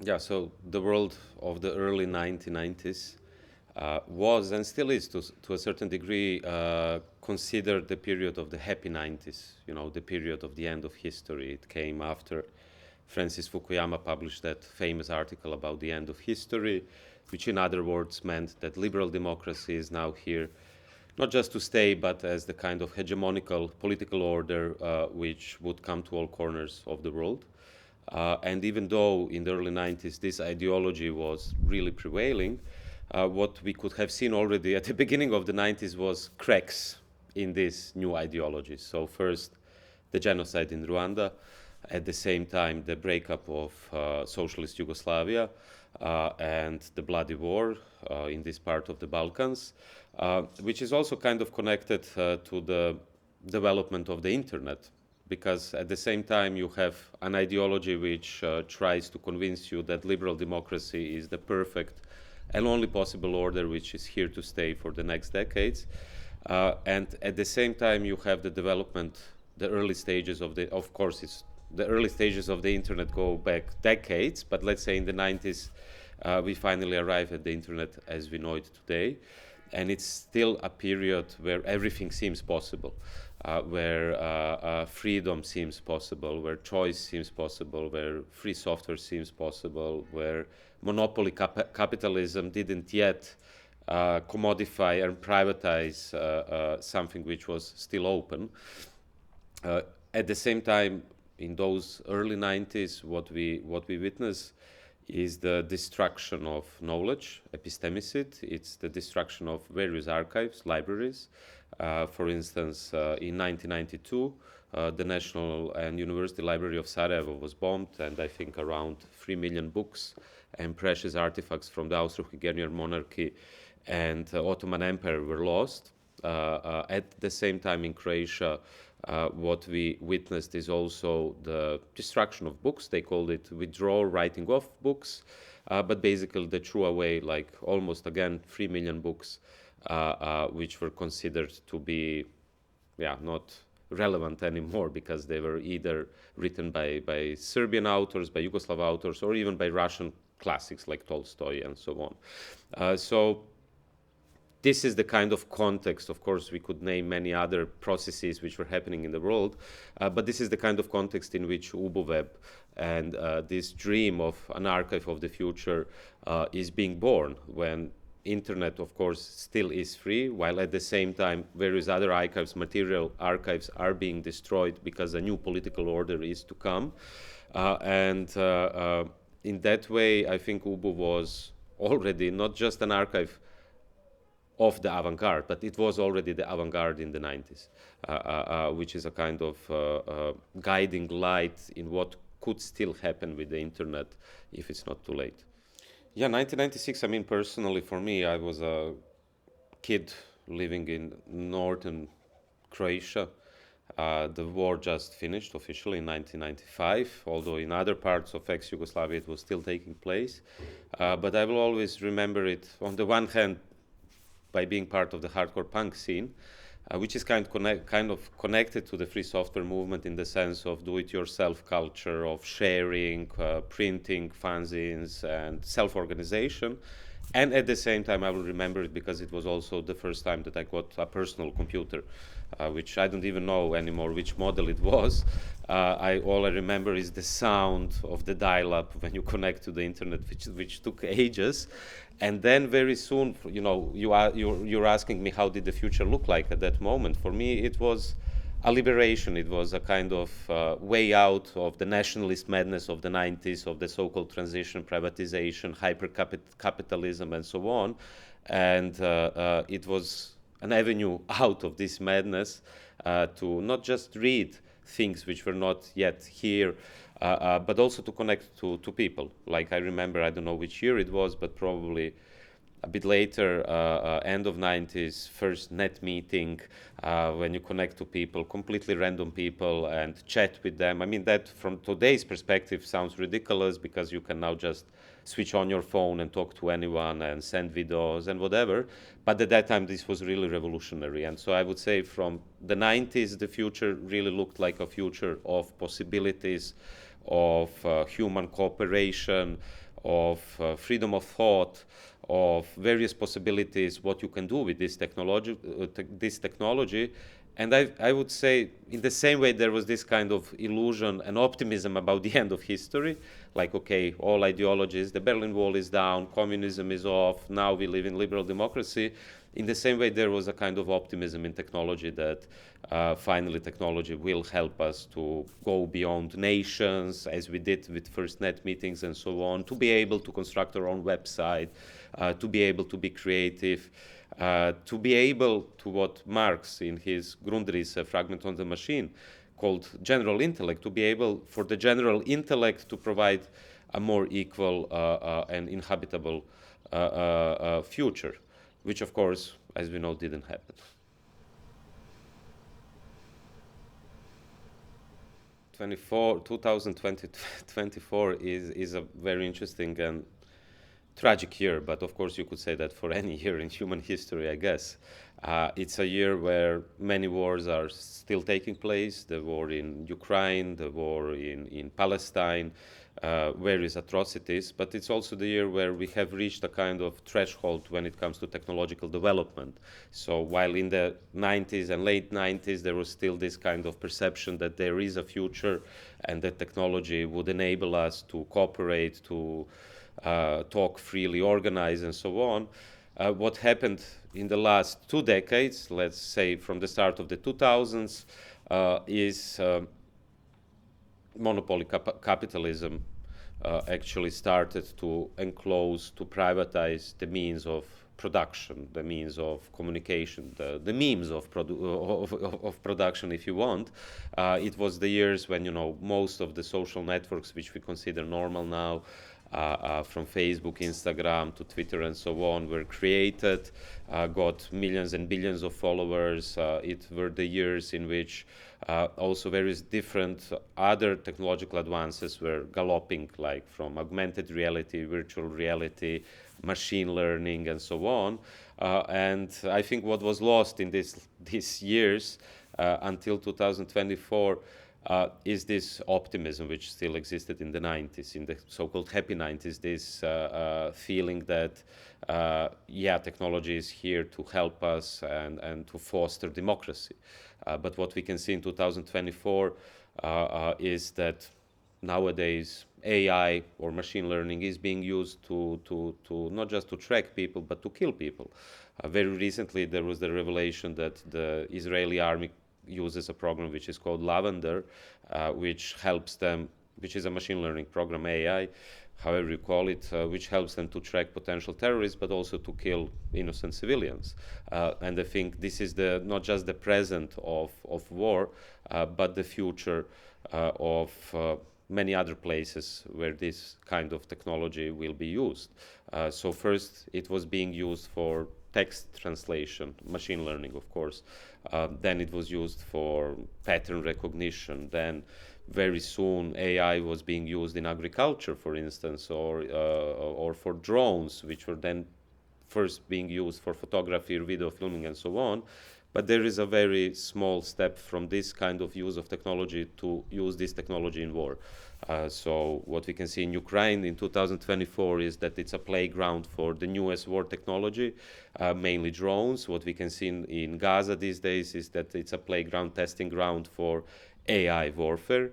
Yeah, so the world of the early 1990s was and still is to a certain degree considered the period of the happy 90s, the period of the end of history. It came after Francis Fukuyama published that famous article about the end of history, which in other words meant that liberal democracy is now here not just to stay, but as the kind of hegemonical political order which would come to all corners of the world. And even though in the early 90s this ideology was really prevailing, what we could have seen already at the beginning of the 90s was cracks in this new ideology. So first, the genocide in Rwanda, at the same time the breakup of socialist Yugoslavia and the bloody war in this part of the Balkans, which is also kind of connected to the development of the internet, because at the same time you have an ideology which tries to convince you that liberal democracy is the perfect and only possible order which is here to stay for the next decades. And at the same time you have the development, the early stages of of course the early stages of the internet go back decades, but let's say in the 90s we finally arrive at the internet as we know it today. And it's still a period where everything seems possible, where freedom seems possible, where choice seems possible, where free software seems possible, where monopoly capitalism didn't yet commodify and privatize something which was still open. At the same time, in those early 90s, what we witness is the destruction of knowledge, epistemicide. It's the destruction of various archives, libraries. For instance, in 1992, the National and University Library of Sarajevo was bombed, and I think around 3 million books and precious artifacts from the Austro-Hungarian monarchy and Ottoman Empire were lost. At the same time in Croatia, what we witnessed is also the destruction of books. They called it withdrawal, writing off books, but basically they threw away like almost again 3 million books which were considered to be not relevant anymore because they were either written by Serbian authors, by Yugoslav authors, or even by Russian classics like Tolstoy and so on. So this is the kind of context. Of course, we could name many other processes which were happening in the world, but this is the kind of context in which UboWeb and this dream of an archive of the future is being born, when internet, of course, still is free, while at the same time various other archives, material archives, are being destroyed because a new political order is to come. And in that way, I think Ubo was already not just an archive of the avant-garde, but it was already the avant-garde in the 90s, which is a kind of guiding light in what could still happen with the internet if it's not too late. Yeah, 1996, I mean, personally for me, I was a kid living in northern Croatia. The war just finished officially in 1995, although in other parts of ex-Yugoslavia it was still taking place. But I will always remember it, on the one hand, by being part of the hardcore punk scene, which is kind of connected to the free software movement in the sense of do-it-yourself culture, of sharing, printing fanzines, and self-organization. And at the same time, I will remember it because it was also the first time that I got a personal computer, which I don't even know anymore which model it was. All I remember is the sound of the dial-up when you connect to the internet, which took ages. And then very soon, you're asking me how did the future look like at that moment. For me, it was a liberation. It was a kind of way out of the nationalist madness of the 90s, of the so-called transition, privatization, hyper-capitalism, and so on. And it was an avenue out of this madness to not just read things which were not yet here, but also to connect to people. Like I remember, I don't know which year it was, but probably a bit later, end of 90s, first net meeting, when you connect to people, completely random people, and chat with them. I mean, that from today's perspective sounds ridiculous because you can now just switch on your phone and talk to anyone and send videos and whatever. But at that time, this was really revolutionary. And so I would say from the 90s, the future really looked like a future of possibilities, of human cooperation, freedom of thought, of various possibilities, what you can do with this technology. And I would say, in the same way, there was this kind of illusion and optimism about the end of history, like, okay, all ideologies, the Berlin Wall is down, communism is off, now we live in liberal democracy. In the same way, there was a kind of optimism in technology that finally technology will help us to go beyond nations, as we did with first net meetings and so on, to be able to construct our own website, to be able to be creative, to be able to what Marx in his Grundrisse fragment on the machine called general intellect, to be able for the general intellect to provide a more equal and inhabitable future, which of course, as we know, didn't happen. 2024 is a very interesting and tragic year, but of course you could say that for any year in human history, I guess. It's a year where many wars are still taking place, the war in Ukraine, the war in Palestine, various atrocities, but it's also the year where we have reached a kind of threshold when it comes to technological development. So while in the 90s and late 90s there was still this kind of perception that there is a future and that technology would enable us to cooperate, to talk freely, organize, and so on. What happened in the last 2 decades, let's say from the start of the 2000s, is monopoly capitalism actually started to enclose, to privatize the means of production, the means of communication, the means of production, if you want. It was the years when, you know, most of the social networks, which we consider normal now, from Facebook, Instagram to Twitter and so on, were created, got millions and billions of followers. It were the years in which also various different other technological advances were galloping, like from augmented reality, virtual reality, machine learning, and so on. And I think what was lost in these years until 2024 is this optimism which still existed in the 90s, in the so-called happy 90s, this feeling that, technology is here to help us and to foster democracy. But what we can see in 2024 is that nowadays AI or machine learning is being used to not just to track people, but to kill people. Very recently, there was the revelation that the Israeli army uses a program which is called Lavender, which helps them, which is a machine learning program, AI, however you call it, which helps them to track potential terrorists, but also to kill innocent civilians. And I think this is not just the present of war, but the future of many other places where this kind of technology will be used. So first, it was being used for text translation, machine learning, of course. Then it was used for pattern recognition. Then very soon AI was being used in agriculture, for instance, or for drones, which were then first being used for photography, video filming, and so on. But there is a very small step from this kind of use of technology to use this technology in war. So what we can see in Ukraine in 2024 is that it's a playground for the newest war technology, mainly drones. What we can see in Gaza these days is that it's a playground, testing ground for AI warfare,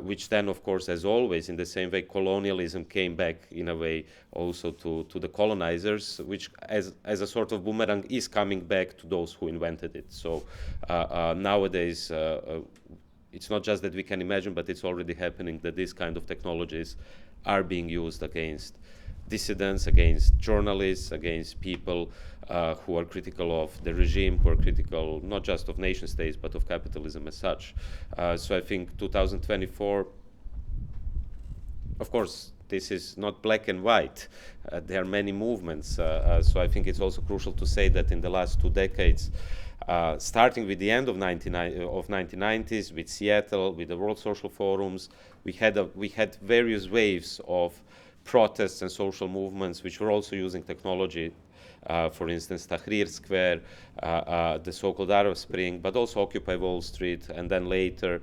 which then, of course, as always, in the same way, colonialism came back in a way also to the colonizers, which as a sort of boomerang is coming back to those who invented it. So nowadays, it's not just that we can imagine, but it's already happening that these kind of technologies are being used against dissidents, against journalists, against people who are critical of the regime, who are critical not just of nation states, but of capitalism as such. So I think 2024, of course, this is not black and white. There are many movements. So I think it's also crucial to say that in the last 2 decades, starting with the end of 1990s, with Seattle, with the World Social Forums, we had various waves of protests and social movements which were also using technology. For instance, Tahrir Square, the so-called Arab Spring, but also Occupy Wall Street, and then later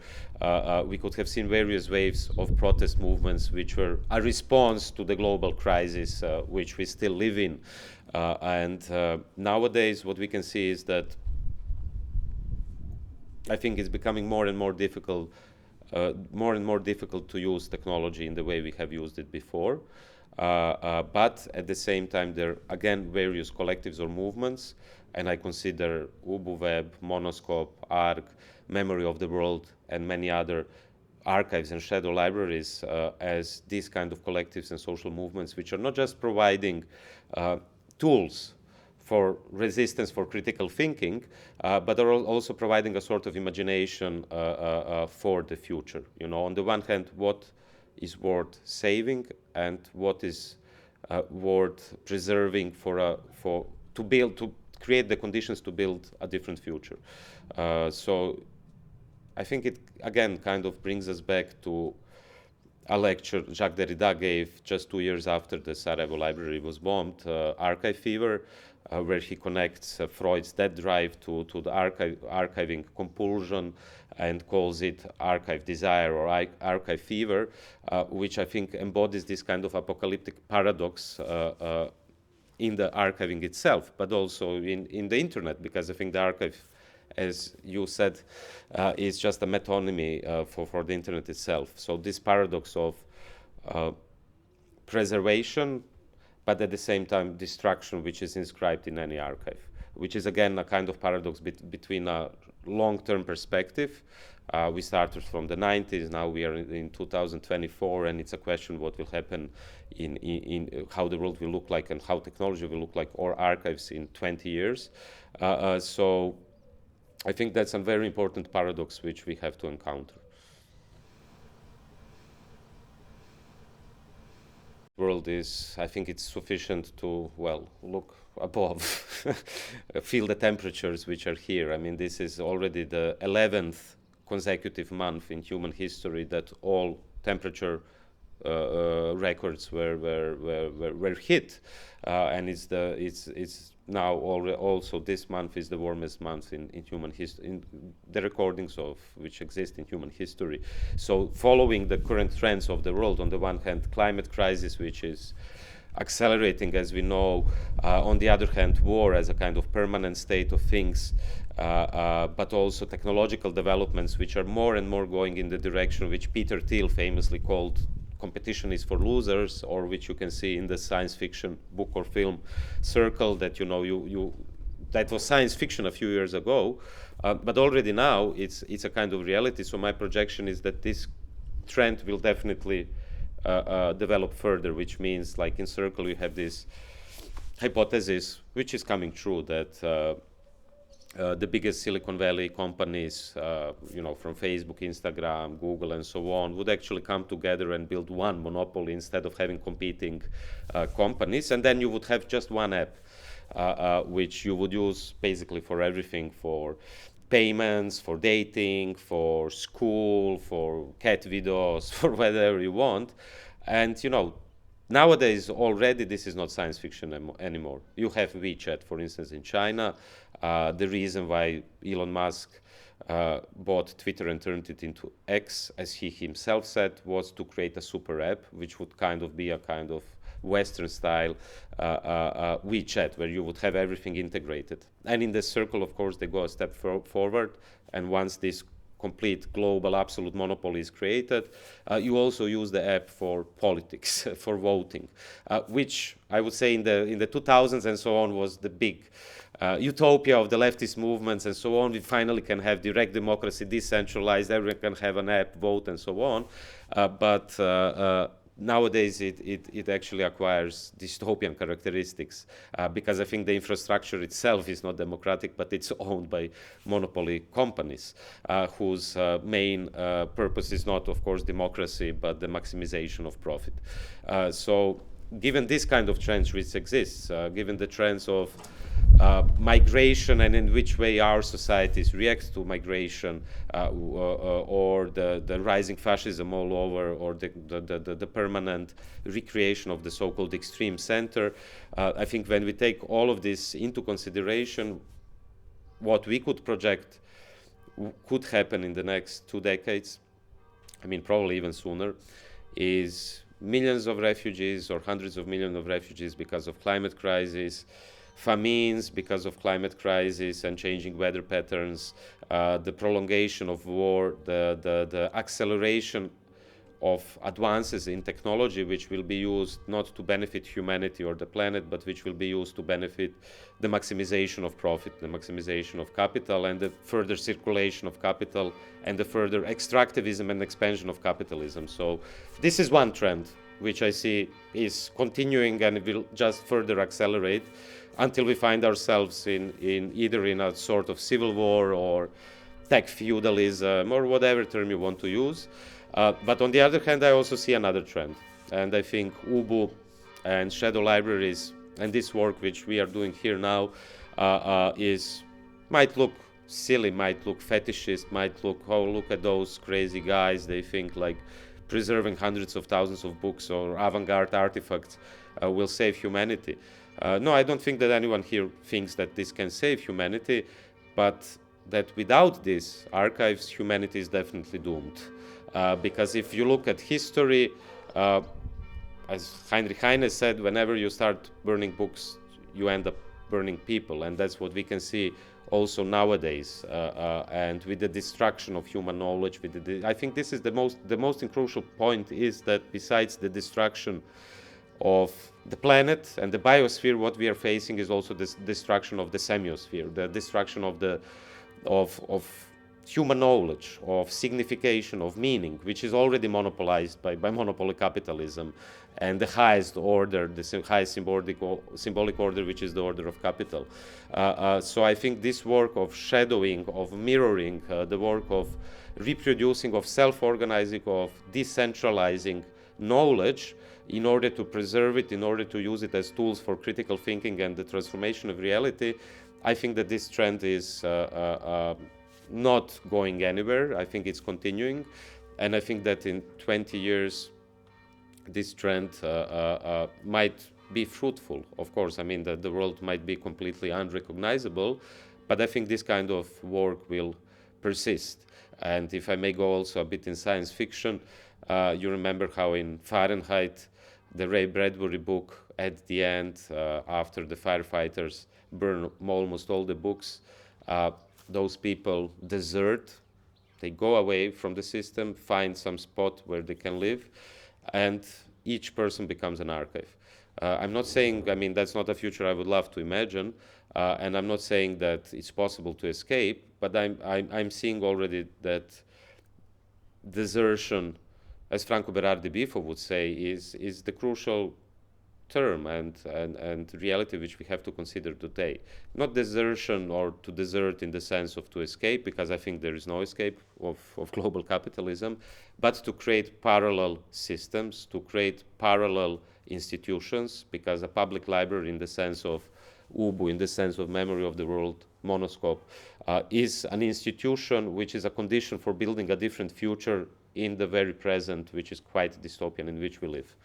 we could have seen various waves of protest movements which were a response to the global crisis which we still live in. And nowadays what we can see is that I think it's becoming more and more difficult to use technology in the way we have used it before. But at the same time, there are, again, various collectives or movements, and I consider UbuWeb, Monoscope, ARC, Memory of the World, and many other archives and shadow libraries as these kind of collectives and social movements, which are not just providing tools for resistance, for critical thinking, but are also providing a sort of imagination for the future. You know, on the one hand, what is worth saving and what is worth preserving to create the conditions to build a different future. So I think it again kind of brings us back to a lecture Jacques Derrida gave just 2 years after the Sarajevo library was bombed, Archive Fever, where he connects Freud's death drive to the archiving compulsion and calls it archive desire or archive fever, which I think embodies this kind of apocalyptic paradox in the archiving itself, but also in the internet, because I think the archive, as you said, is just a metonymy for the internet itself. So this paradox of preservation, but at the same time destruction, which is inscribed in any archive, which is again a kind of paradox between a long-term perspective. We started from the 90s, now we are in 2024, and it's a question what will happen in how the world will look like and how technology will look like, or archives in 20 years. So I think that's a very important paradox which we have to encounter. World is, I think it's sufficient to, well, look above, feel the temperatures which are here. I mean, this is already the 11th consecutive month in human history that all temperature records were hit, and it's now also this month is the warmest month in human history, in the recordings of which exist in human history. So following the current trends of the world, on the one hand, climate crisis, which is accelerating, as we know, on the other hand, war as a kind of permanent state of things, but also technological developments which are more and more going in the direction which Peter Thiel famously called competition is for losers, or which you can see in the science fiction book or film circle, that that was science fiction a few years ago, but already now it's a kind of reality. So my projection is that this trend will definitely develop further, which means, like in Circle, you have this hypothesis, which is coming true, that the biggest Silicon Valley companies, from Facebook, Instagram, Google, and so on, would actually come together and build one monopoly instead of having competing companies. And then you would have just one app, which you would use basically for everything, for payments, for dating, for school, for cat videos, for whatever you want. And, nowadays, already, this is not science fiction anymore. You have WeChat, for instance, in China. The reason why Elon Musk bought Twitter and turned it into X, as he himself said, was to create a super app, which would kind of be a kind of Western-style WeChat, where you would have everything integrated. And in the Circle, of course, they go a step forward. And once this complete global absolute monopoly is created, you also use the app for politics, for voting, which I would say in the 2000s and so on was the big utopia of the leftist movements and so on. We finally can have direct democracy, decentralized, everyone can have an app, vote, and so on. But nowadays it actually acquires dystopian characteristics, because I think the infrastructure itself is not democratic, but it's owned by monopoly companies whose main purpose is not, of course, democracy, but the maximization of profit. So given this kind of trends which exists, given the trends of migration and in which way our societies react to migration, or the rising fascism all over, or the permanent recreation of the so-called extreme center. I think when we take all of this into consideration, what we could project could happen in the next 2 decades, I mean probably even sooner, is millions of refugees or hundreds of millions of refugees because of climate crisis, famines because of climate crisis and changing weather patterns, the prolongation of war, the acceleration of advances in technology which will be used not to benefit humanity or the planet, but which will be used to benefit the maximization of profit, the maximization of capital, and the further circulation of capital, and the further extractivism and expansion of capitalism. So this is one trend which I see is continuing, and it will just further accelerate until we find ourselves in either in a sort of civil war or tech feudalism or whatever term you want to use. But on the other hand, I also see another trend, and I think Ubu and shadow libraries and this work which we are doing here now might look silly, might look fetishist, might look, oh, look at those crazy guys, they think like preserving hundreds of thousands of books or avant-garde artifacts will save humanity. No, I don't think that anyone here thinks that this can save humanity, but that without these archives, humanity is definitely doomed. Because if you look at history, as Heinrich Heine said, whenever you start burning books, you end up burning people, and that's what we can see also nowadays. And with the destruction of human knowledge, I think this is the most crucial point, is that besides the destruction of the planet and the biosphere, what we are facing is also this destruction of the semiosphere, the destruction of human knowledge, of signification, of meaning, which is already monopolized by monopoly capitalism and the highest order, the highest symbolic order, which is the order of capital. So I think this work of shadowing, of mirroring, the work of reproducing, of self-organizing, of decentralizing knowledge in order to preserve it, in order to use it as tools for critical thinking and the transformation of reality, I think that this trend is not going anywhere. I think it's continuing, and I think that in 20 years this trend might be fruitful. Of course, I mean that the world might be completely unrecognizable, but I think this kind of work will persist. And if I may go also a bit in science fiction, you remember how in Fahrenheit, the Ray Bradbury book, at the end, after the firefighters burn almost all the books, those people desert, they go away from the system, find some spot where they can live, and each person becomes an archive. I'm not saying, I mean, that's not a future I would love to imagine, and I'm not saying that it's possible to escape, but I'm seeing already that desertion, as Franco Berardi Bifo would say, is the crucial term and reality which we have to consider today. Not desertion or to desert in the sense of to escape, because I think there is no escape of global capitalism, but to create parallel systems, to create parallel institutions, because a public library in the sense of UBU, in the sense of Memory of the World Monoscope, is an institution which is a condition for building a different future in the very present, which is quite dystopian, in which we live.